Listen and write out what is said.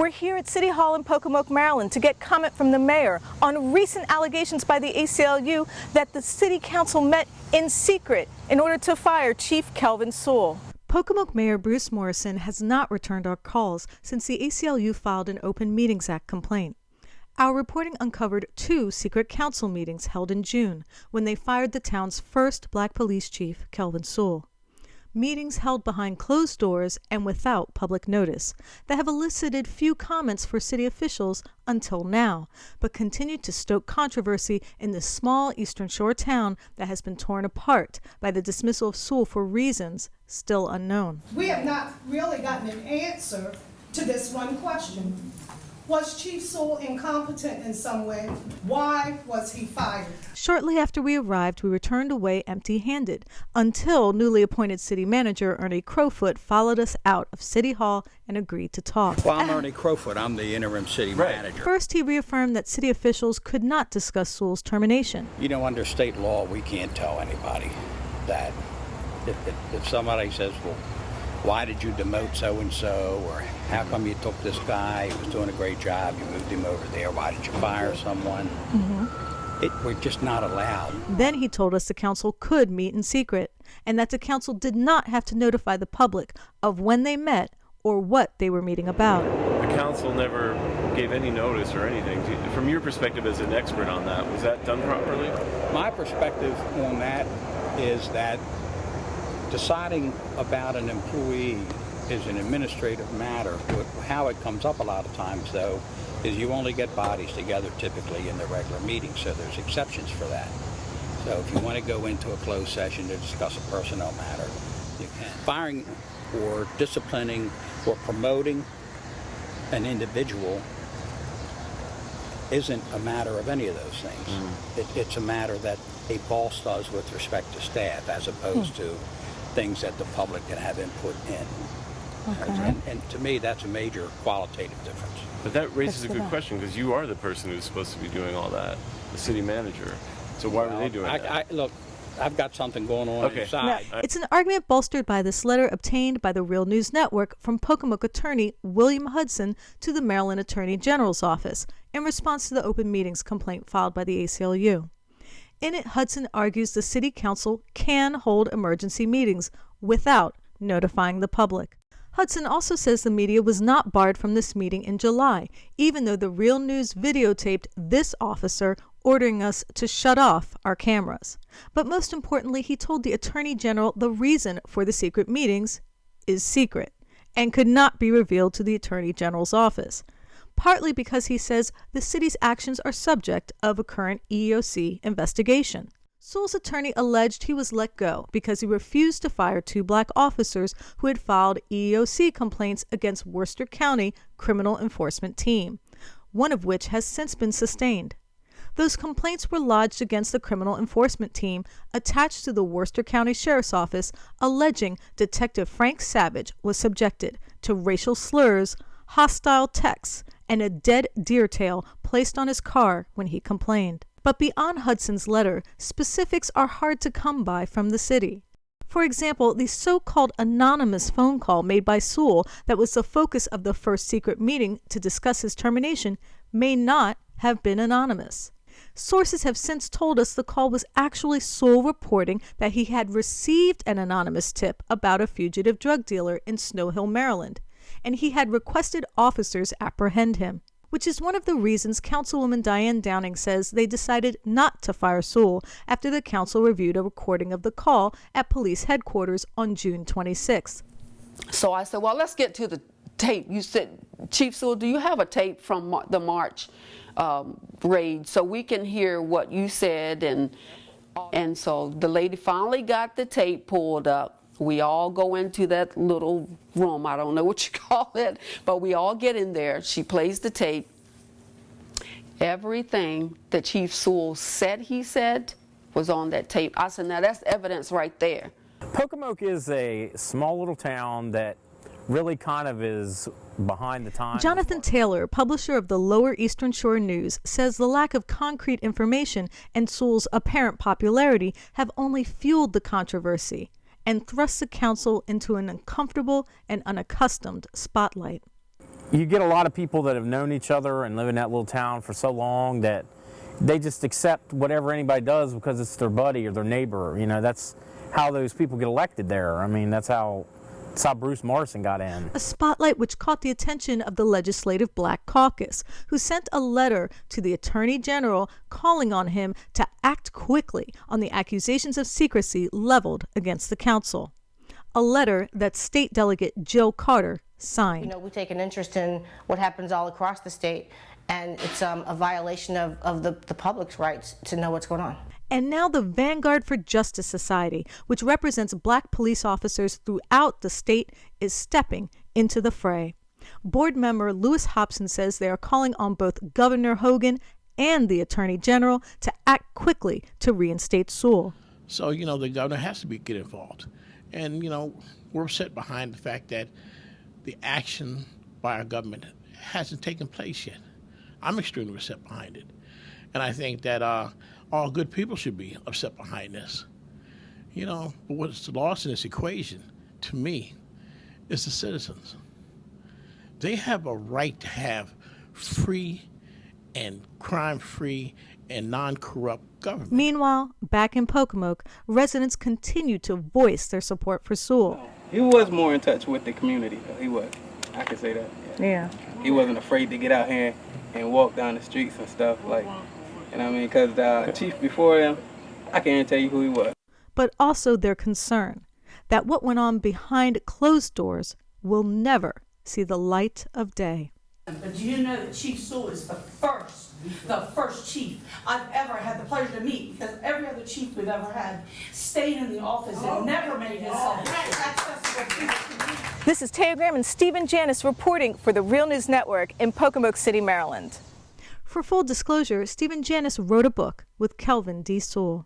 We're here at City Hall in Pocomoke, Maryland to get comment from the mayor on recent allegations by the ACLU that the city council met in secret in order to fire Chief Kelvin Sewell. Pocomoke Mayor Bruce Morrison has not returned our calls since the ACLU filed an Open Meetings Act complaint. Our reporting uncovered 2 secret council meetings held in June when they fired the town's first black police chief, Kelvin Sewell. Meetings held behind closed doors and without public notice that have elicited few comments for city officials until now, but continued to stoke controversy in this small Eastern Shore town that has been torn apart by the dismissal of Sewell for reasons still unknown. We have not really gotten an answer to this one question. Was Chief Sewell incompetent in some way? Why was he fired? Shortly after we arrived, we returned away empty-handed until newly appointed city manager Ernie Crowfoot followed us out of City Hall and agreed to talk. Well, I'm Ernie Crowfoot. I'm the interim city manager. First, he reaffirmed that city officials could not discuss Sewell's termination. You know, under state law, we can't tell anybody that. If somebody says, well, why did you demote so-and-so, or how come you took this guy who was doing a great job, you moved him over there, why did you fire someone? We're just not allowed. Then he told us the council could meet in secret, and that the council did not have to notify the public of when they met or what they were meeting about. The council never gave any notice or anything. From your perspective as an expert on that, was that done properly? My perspective on that is that deciding about an employee is an administrative matter. How it comes up a lot of times, though, is you only get bodies together typically in the regular meeting, so there's exceptions for that. So if you want to go into a closed session to discuss a personnel matter, you can. Firing or disciplining or promoting an individual isn't a matter of any of those things. It's a matter that a boss does with respect to staff, as opposed to things that the public can have input in. Okay. And to me, that's a major qualitative difference. But that raises a good question, because you are the person who's supposed to be doing all that, the city manager. So why were they doing that? Look, I've got something going on inside. Now, it's an argument bolstered by this letter obtained by the Real News Network from Pocomoke Attorney William Hudson to the Maryland Attorney General's office in response to the open meetings complaint filed by the ACLU. In it, Hudson argues the city council can hold emergency meetings without notifying the public. Hudson also says the media was not barred from this meeting in July, even though the Real News videotaped this officer ordering us to shut off our cameras. But most importantly, he told the Attorney General the reason for the secret meetings is secret and could not be revealed to the Attorney General's office, partly because he says the city's actions are subject of a current EEOC investigation. Sewell's attorney alleged he was let go because he refused to fire 2 black officers who had filed EEOC complaints against Worcester County Criminal Enforcement Team, one of which has since been sustained. Those complaints were lodged against the Criminal Enforcement Team attached to the Worcester County Sheriff's Office, alleging Detective Frank Savage was subjected to racial slurs, hostile texts, and a dead deer tail placed on his car when he complained. But beyond Hudson's letter, specifics are hard to come by from the city. For example, the so-called anonymous phone call made by Sewell that was the focus of the first secret meeting to discuss his termination may not have been anonymous. Sources have since told us the call was actually Sewell reporting that he had received an anonymous tip about a fugitive drug dealer in Snow Hill, Maryland, and he had requested officers apprehend him, which is one of the reasons Councilwoman Diane Downing says they decided not to fire Sewell after the council reviewed a recording of the call at police headquarters on June 26th. So I said, well, let's get to the tape. You said, Chief Sewell, do you have a tape from the March raid so we can hear what you said? And so the lady finally got the tape pulled up. We all go into that little room, I don't know what you call it, but we all get in there. She plays the tape. Everything that Chief Sewell said he said was on that tape. I said, now that's evidence right there. Pocomoke is a small little town that really kind of is behind the times. Jonathan Taylor, publisher of the Lower Eastern Shore News, says the lack of concrete information and Sewell's apparent popularity have only fueled the controversy and thrust the council into an uncomfortable and unaccustomed spotlight. you get a lot of people that have known each other and live in that little town for so long that they just accept whatever anybody does because it's their buddy or their neighbor. You know, that's how those people get elected there. I mean, that's how Bruce Morrison got in. A spotlight which caught the attention of the Legislative Black Caucus, who sent a letter to the Attorney General calling on him to act quickly on the accusations of secrecy leveled against the council. A letter that State Delegate Jill Carter signed. You know, we take an interest in what happens all across the state, and it's a violation of the public's rights to know what's going on. And now the Vanguard for Justice Society, which represents black police officers throughout the state, is stepping into the fray. Board member Lewis Hobson says they are calling on both Governor Hogan and the Attorney General to act quickly to reinstate Sewell. So, you know, the governor has to get involved. And, you know, we're upset behind the fact that the action by our government hasn't taken place yet. I'm extremely upset behind it. And I think that all good people should be upset behind this. You know, but what's lost in this equation, to me, is the citizens. They have a right to have free and crime-free and non-corrupt government. Meanwhile, back in Pocomoke, residents continue to voice their support for Sewell. He was more in touch with the community, though. He was. I can say that. Yeah. He wasn't afraid to get out here and walk down the streets and stuff, like, you know what I mean? Because the chief before him, I can't even tell you who he was. But also their concern that what went on behind closed doors will never see the light of day. But do you know that Chief Sewell is the first chief I've ever had the pleasure to meet, because every other chief we've ever had stayed in the office and never made himself accessible. This is Taya Graham and Stephen Janis reporting for the Real News Network in Pocomoke City, Maryland. For full disclosure, Stephen Janis wrote a book with Kelvin D. Sewell.